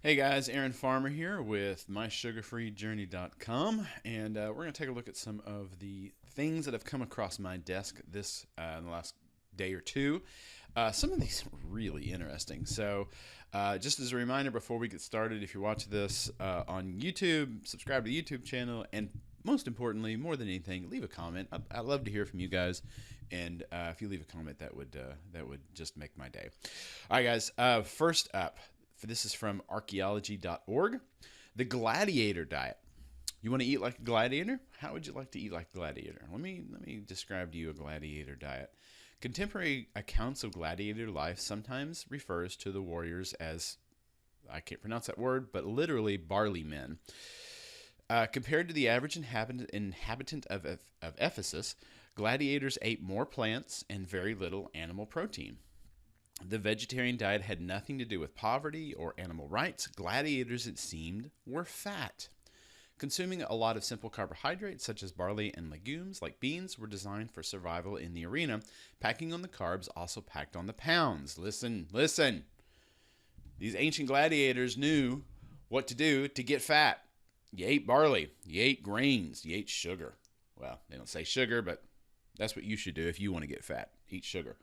Hey guys, Aaron Farmer here with mysugarfreejourney.com, and we're going to take a look at some of the things that have come across my desk this in the last day or two. Some of these are really interesting. So, just as a reminder before we get started, if you're watching this on YouTube, subscribe to the YouTube channel, and most importantly, more than anything, leave a comment. I'd love to hear from you guys, and if you leave a comment, that would just make my day. All right, guys. First up, this is from archaeology.org. The Gladiator diet. You want to eat like a gladiator? How would you like to eat like a gladiator? Let me describe to you a gladiator diet. Contemporary accounts of gladiator life sometimes refers to the warriors as, I can't pronounce that word, but literally barley men. Compared to the average inhabitant of Ephesus, gladiators ate more plants and very little animal protein. The vegetarian diet had nothing to do with poverty or animal rights. Gladiators, it seemed, were fat. Consuming a lot of simple carbohydrates such as barley and legumes like beans were designed for survival in the arena. Packing on the carbs also packed on the pounds. Listen, listen. These ancient gladiators knew what to do to get fat. You ate barley, you ate grains, you ate sugar. Well, they don't say sugar, but that's what you should do if you want to get fat. Eat sugar.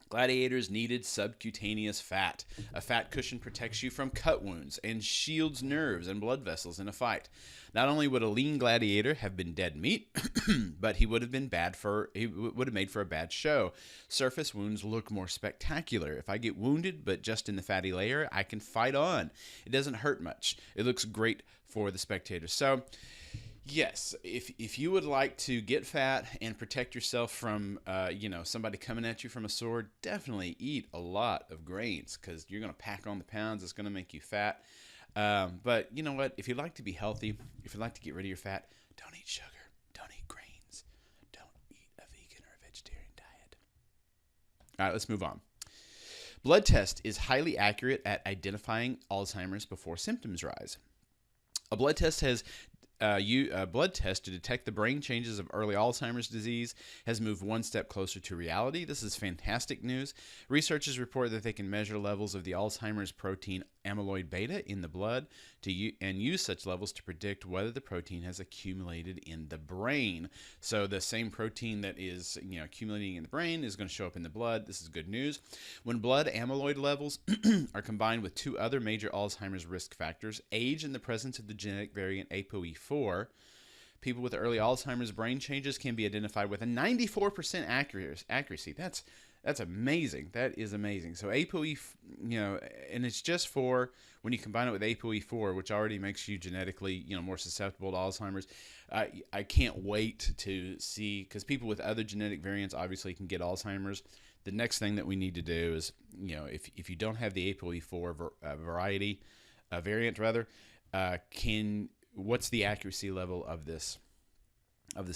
Gladiators needed subcutaneous fat. A fat cushion protects you from cut wounds and shields nerves and blood vessels in a fight. Not only would a lean gladiator have been dead meat, but he would have made for a bad show. Surface wounds look more spectacular. If I get wounded, but just in the fatty layer, I can fight on. It doesn't hurt much. It looks great for the spectators. So, yes, if you would like to get fat and protect yourself from somebody coming at you from a sword, definitely eat a lot of grains because you're going to pack on the pounds. It's going to make you fat. But you know what? If you'd like to be healthy, if you'd like to get rid of your fat, don't eat sugar. Don't eat grains. Don't eat a vegan or a vegetarian diet. All right, let's move on. Blood test is highly accurate at identifying Alzheimer's before symptoms rise. A blood test to detect the brain changes of early Alzheimer's disease has moved one step closer to reality. This is fantastic news. Researchers report that they can measure levels of the Alzheimer's protein amyloid beta in the blood and use such levels to predict whether the protein has accumulated in the brain. So the same protein that is accumulating in the brain is going to show up in the blood. This is good news. When blood amyloid levels are combined with two other major Alzheimer's risk factors, age and the presence of the genetic variant ApoE4, people with early Alzheimer's brain changes can be identified with a 94% accuracy. That's amazing. That is amazing. So ApoE, and it's just for when you combine it with ApoE4, which already makes you genetically, more susceptible to Alzheimer's. I can't wait to see, because people with other genetic variants obviously can get Alzheimer's. The next thing that we need to do is, if you don't have the ApoE4 variant rather, what's the accuracy level of this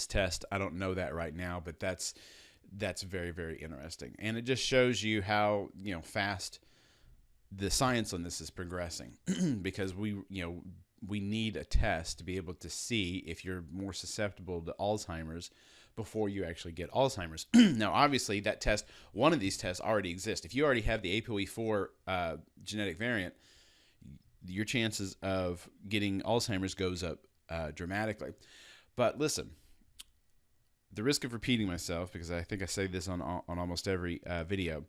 test? I don't know that right now, but that's very, very interesting. And it just shows you how, fast the science on this is progressing because we need a test to be able to see if you're more susceptible to Alzheimer's before you actually get Alzheimer's. Now, obviously, one of these tests already exists. If you already have the ApoE4 genetic variant, your chances of getting Alzheimer's goes up dramatically. But listen, the risk of repeating myself, because I think I say this on almost every video,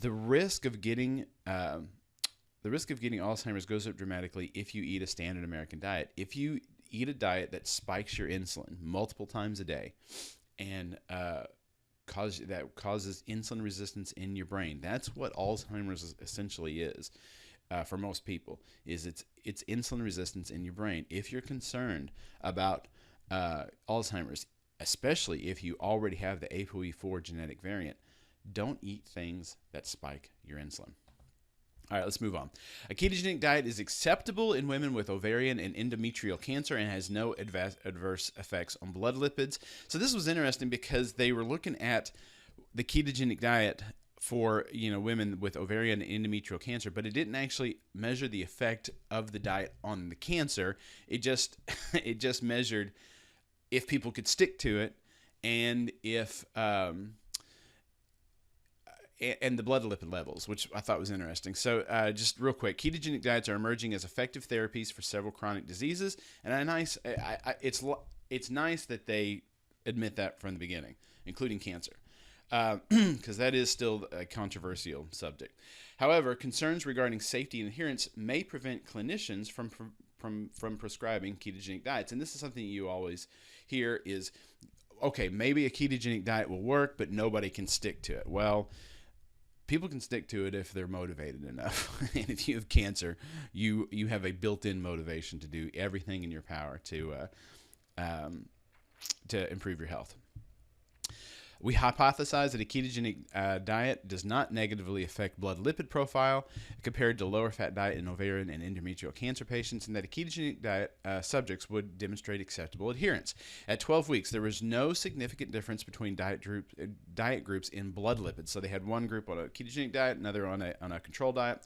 the risk of getting Alzheimer's goes up dramatically if you eat a standard American diet. If you eat a diet that spikes your insulin multiple times a day and causes insulin resistance in your brain, that's what Alzheimer's essentially is. For most people, is it's insulin resistance in your brain. If you're concerned about Alzheimer's, especially if you already have the ApoE4 genetic variant, don't eat things that spike your insulin. All right, let's move on. A ketogenic diet is acceptable in women with ovarian and endometrial cancer and has no adverse effects on blood lipids. So this was interesting because they were looking at the ketogenic diet for women with ovarian and endometrial cancer, but it didn't actually measure the effect of the diet on the cancer. It just measured if people could stick to it and if and the blood lipid levels, which I thought was interesting. So just real quick, ketogenic diets are emerging as effective therapies for several chronic diseases, and it's nice that they admit that from the beginning, including cancer, because that is still a controversial subject. However, concerns regarding safety and adherence may prevent clinicians from prescribing ketogenic diets, and this is something you always hear is, okay, maybe a ketogenic diet will work, but nobody can stick to it. Well, people can stick to it if they're motivated enough. And if you have cancer, you have a built-in motivation to do everything in your power to improve your health. We hypothesize that a ketogenic diet does not negatively affect blood lipid profile compared to lower fat diet in ovarian and endometrial cancer patients, and that a ketogenic diet subjects would demonstrate acceptable adherence. At 12 weeks, there was no significant difference between diet groups in blood lipids. So they had one group on a ketogenic diet, another on a control diet.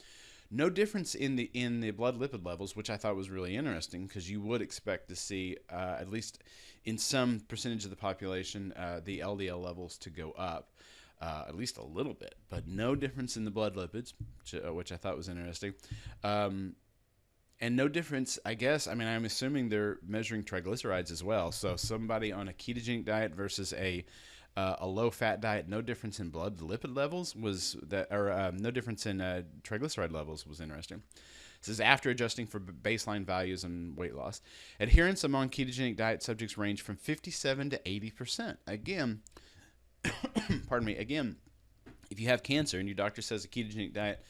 No difference in the blood lipid levels, which I thought was really interesting, because you would expect to see, at least in some percentage of the population, the LDL levels to go up, at least a little bit, but no difference in the blood lipids, which I thought was interesting. And no difference, I guess, I mean, I'm assuming they're measuring triglycerides as well. So somebody on a ketogenic diet versus a low-fat diet, no difference in blood lipid levels no difference in triglyceride levels was interesting. This is after adjusting for baseline values and weight loss. Adherence among ketogenic diet subjects range from 57 to 80%. Again, pardon me, again, if you have cancer and your doctor says a ketogenic diet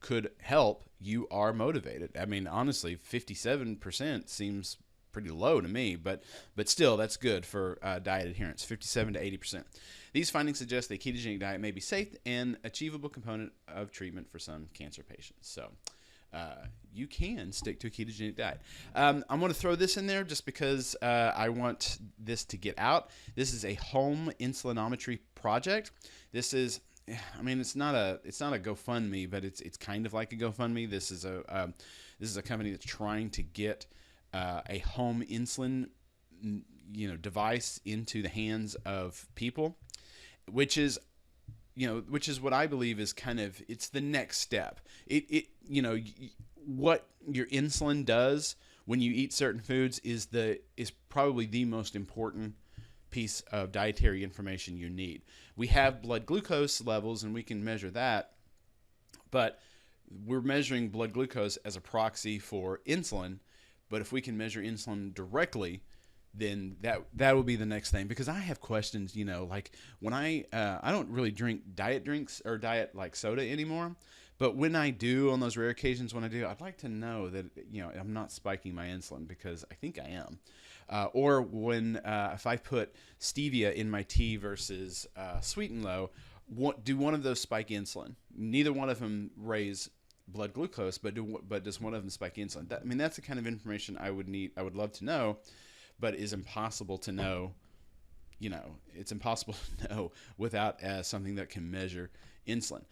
could help, you are motivated. I mean, honestly, 57% seems pretty low to me, but still, that's good for diet adherence, 57 to 80%. These findings suggest that a ketogenic diet may be safe and achievable component of treatment for some cancer patients. So you can stick to a ketogenic diet. I'm going to throw this in there just because I want this to get out. This is a home insulinometry project. This is, I mean, it's not a GoFundMe, but it's kind of like a GoFundMe. This is a company that's trying to get a home insulin, device into the hands of people, which is what I believe is kind of, it's the next step. What your insulin does when you eat certain foods is probably the most important piece of dietary information you need. We have blood glucose levels and we can measure that, but we're measuring blood glucose as a proxy for insulin. But if we can measure insulin directly, then that will be the next thing. Because I have questions, like when I don't really drink diet drinks or diet like soda anymore. But when I do, on those rare occasions when I do, I'd like to know that, I'm not spiking my insulin, because I think I am. Or when if I put stevia in my tea versus sweet and low, do one of those spike insulin? Neither one of them raise blood glucose, but does one of them spike insulin? That's the kind of information I would love to know, but is impossible to know. It's impossible to know without something that can measure insulin.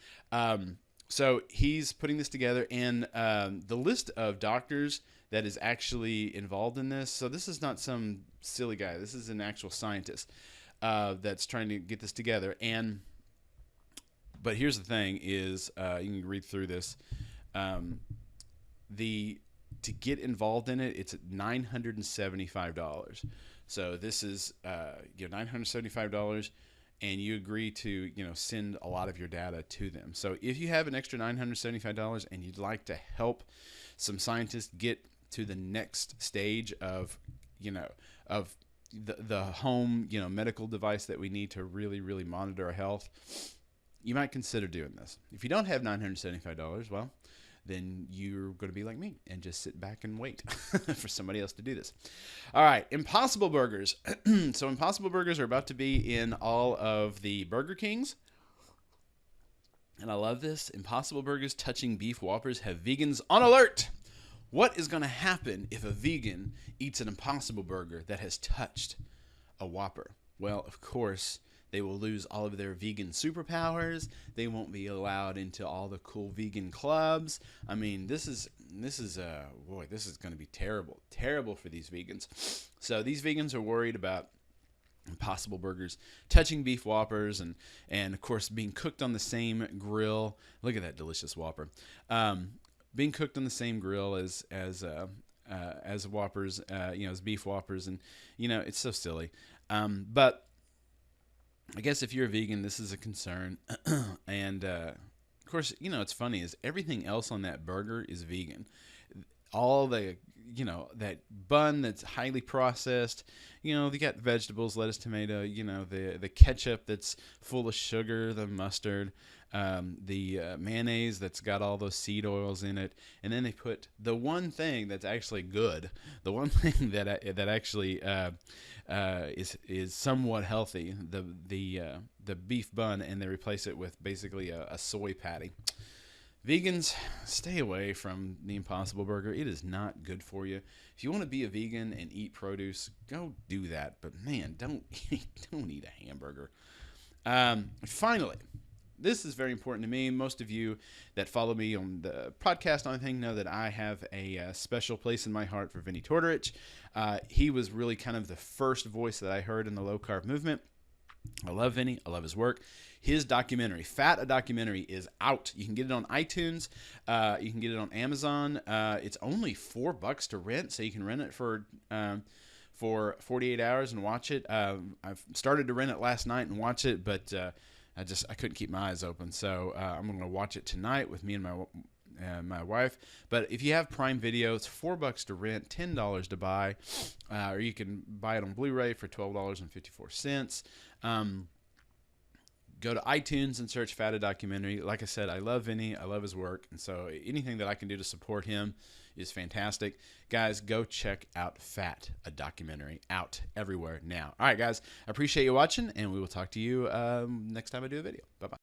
So he's putting this together, and the list of doctors that is actually involved in this. So this is not some silly guy. This is an actual scientist that's trying to get this together. But here's the thing: is you can read through this. To get involved in it, it's $975. So this is $975, and you agree to send a lot of your data to them. So if you have an extra $975 and you'd like to help some scientists get to the next stage of the home medical device that we need to really monitor our health, you might consider doing this. If you don't have $975, well, then you're going to be like me and just sit back and wait for somebody else to do this. All right, Impossible Burgers. So Impossible Burgers are about to be in all of the Burger Kings. And I love this. Impossible Burgers touching beef Whoppers have vegans on alert. What is going to happen if a vegan eats an Impossible Burger that has touched a Whopper? Well, of course, they will lose all of their vegan superpowers. They won't be allowed into all the cool vegan clubs. I mean, this is going to be terrible for these vegans. So these vegans are worried about Impossible Burgers touching beef Whoppers, and of course being cooked on the same grill. Look at that delicious Whopper. Being cooked on the same grill as Whoppers, as beef Whoppers, and it's so silly. But I guess if you're a vegan, this is a concern. And of course, it's funny is everything else on that burger is vegan. All the that bun that's highly processed, they got vegetables, lettuce, tomato, the ketchup that's full of sugar, the mustard, the mayonnaise that's got all those seed oils in it, and then they put the one thing that's actually good, the one thing that actually is somewhat healthy, the beef bun, and they replace it with basically a soy patty. Vegans, stay away from the Impossible Burger. It is not good for you. If you want to be a vegan and eat produce, go do that. But man, don't eat a hamburger. Finally, this is very important to me. Most of you that follow me on the podcast on anything know that I have a special place in my heart for Vinnie Tortorich. He was really kind of the first voice that I heard in the low-carb movement. I love Vinny. I love his work. His documentary, Fat, a Documentary, is out. You can get it on iTunes. You can get it on Amazon. It's only $4 to rent, so you can rent it for 48 hours and watch it. I've started to rent it last night and watch it, but I couldn't keep my eyes open. So I'm going to watch it tonight with me and my wife. But if you have Prime Video, it's $4 to rent, $10 to buy, or you can buy it on Blu-ray for $12.54. Go to iTunes and search Fat, a Documentary. Like I said, I love Vinny. I love his work. And so anything that I can do to support him is fantastic. Guys, go check out Fat, a Documentary, out everywhere now. All right, guys, I appreciate you watching, and we will talk to you next time I do a video. Bye-bye.